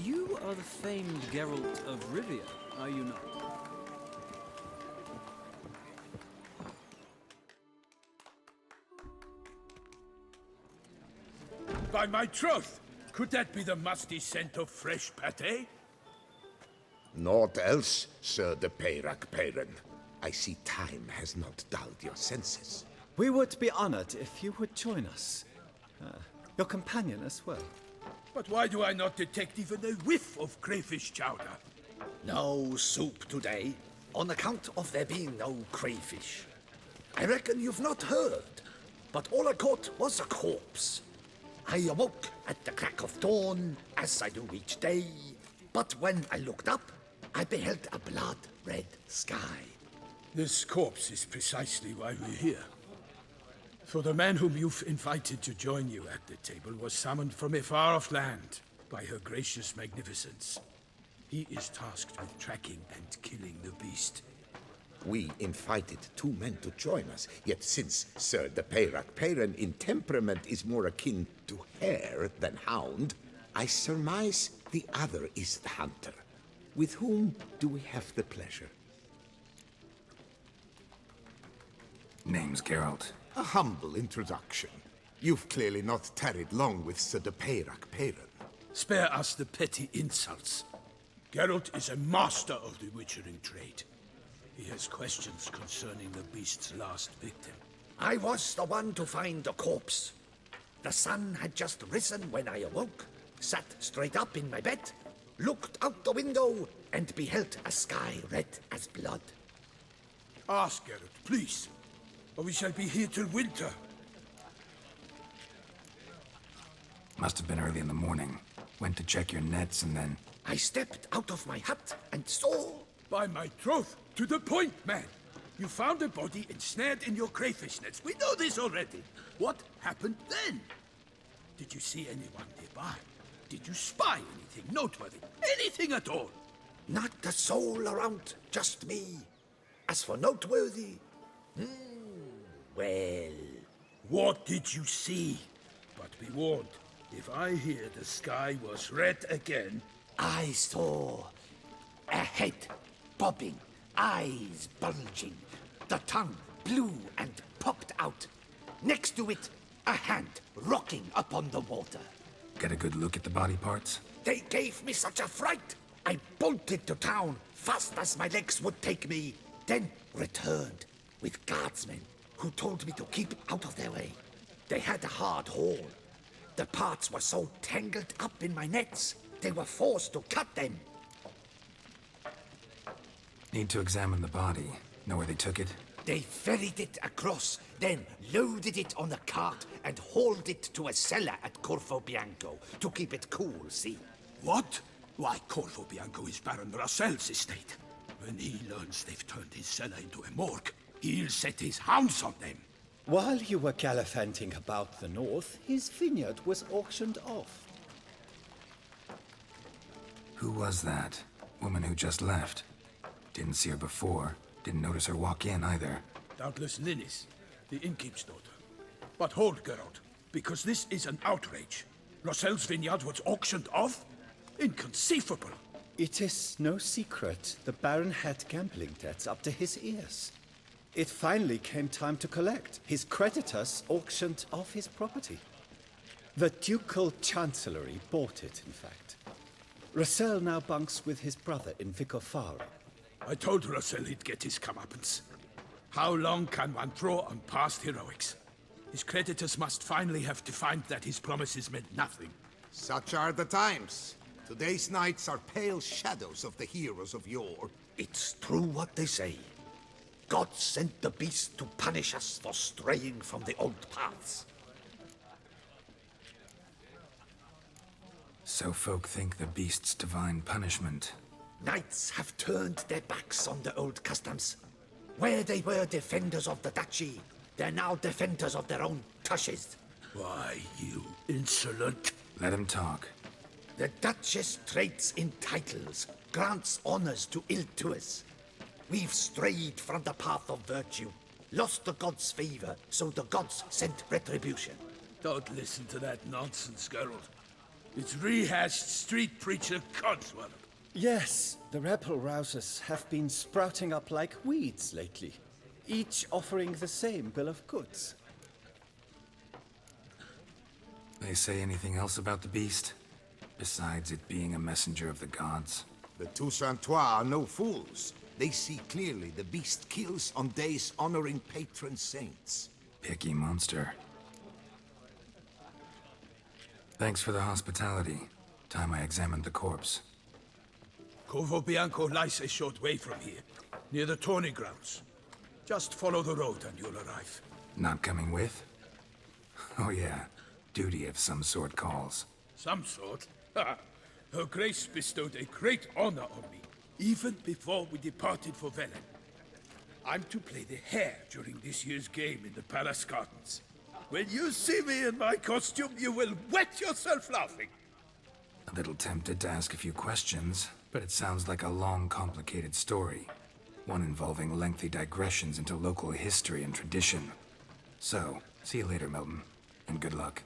You are the famed Geralt of Rivia, are you not? By my troth! Could that be the musty scent of fresh pate? Naught else, Sir de Peyrac Peyren. I see time has not dulled your senses. We would be honored if you would join us. Your companion as well. But why do I not detect even a whiff of crayfish chowder? No soup today, on account of there being no crayfish. I reckon you've not heard, but all I caught was a corpse. I awoke at the crack of dawn, as I do each day, but when I looked up, I beheld a blood-red sky. This corpse is precisely why we're here. For the man whom you've invited to join you at the table was summoned from a far-off land by her gracious magnificence. He is tasked with tracking and killing the beast. We invited two men to join us, yet since Sir de Peyrac Peyren in temperament is more akin to hare than hound, I surmise the other is the hunter. With whom do we have the pleasure? Name's Geralt. A humble introduction. You've clearly not tarried long with Sir de Peyrac Peyren. Spare us the petty insults. Geralt is a master of the witchering trade. He has questions concerning the beast's last victim. I was the one to find the corpse. The sun had just risen when I awoke, sat straight up in my bed, looked out the window, and beheld a sky red as blood. Ask Geralt, please, or we shall be here till winter. Must have been early in the morning. Went to check your nets and then... I stepped out of my hut and saw... By my troth, to the point, man. You found a body ensnared in your crayfish nets. We know this already. What happened then? Did you see anyone nearby? Did you spy anything noteworthy? Anything at all? Not a soul around, just me. As for noteworthy... well... What did you see? But be warned, if I hear the sky was red again... I saw a head bobbing, eyes bulging, the tongue blue and popped out. Next to it, a hand rocking upon the water. Get a good look at the body parts? They gave me such a fright. I bolted to town fast as my legs would take me, then returned with guardsmen who told me to keep out of their way. They had a hard haul. The parts were so tangled up in my nets, they were forced to cut them. Need to examine the body. Know where they took it? They ferried it across, then loaded it on a cart and hauled it to a cellar at Corvo Bianco to keep it cool, see? What? Why, Corvo Bianco is Baron Russell's estate. When he learns they've turned his cellar into a morgue, he'll set his hounds on them. While you were gallivanting about the north, his vineyard was auctioned off. Who was that? Woman who just left. Didn't see her before. Didn't notice her walk in either. Doubtless Linnis, the innkeep's daughter. But hold, Geralt, because this is an outrage. Russell's vineyard was auctioned off? Inconceivable. It is no secret the Baron had gambling debts up to his ears. It finally came time to collect. His creditors auctioned off his property. The Ducal Chancellery bought it, in fact. Russell now bunks with his brother in Vicofaro. I told Russell he'd get his comeuppance. How long can one draw on past heroics? His creditors must finally have to find that his promises meant nothing. Such are the times. Today's knights are pale shadows of the heroes of yore. It's true what they say. God sent the beast to punish us for straying from the old paths. So folk think the beast's divine punishment. Knights have turned their backs on the old customs. Where they were defenders of the duchy, they're now defenders of their own tushes. Why, you insolent... Let him talk. The Duchess trades in titles, grants honors to ill-doers. We've strayed from the path of virtue, lost the gods' favor, so the gods sent retribution. Don't listen to that nonsense, Geralt. It's rehashed street preacher Codswallop. Yes, the rebel rousers have been sprouting up like weeds lately, each offering the same bill of goods. They say anything else about the beast? Besides it being a messenger of the gods? The Toussaintois are no fools. They see clearly the beast kills on days honoring patron saints. Picky monster. Thanks for the hospitality. Time I examined the corpse. Corvo Bianco lies a short way from here, near the tourney grounds. Just follow the road and you'll arrive. Not coming with? Oh yeah, duty of some sort calls. Some sort? Ha! Her Grace bestowed a great honor on me, even before we departed for Velen. I'm to play the hare during this year's game in the palace gardens. When you see me in my costume, you will wet yourself laughing. A little tempted to ask a few questions, but it sounds like a long, complicated story. One involving lengthy digressions into local history and tradition. So, see you later, Milton, and good luck.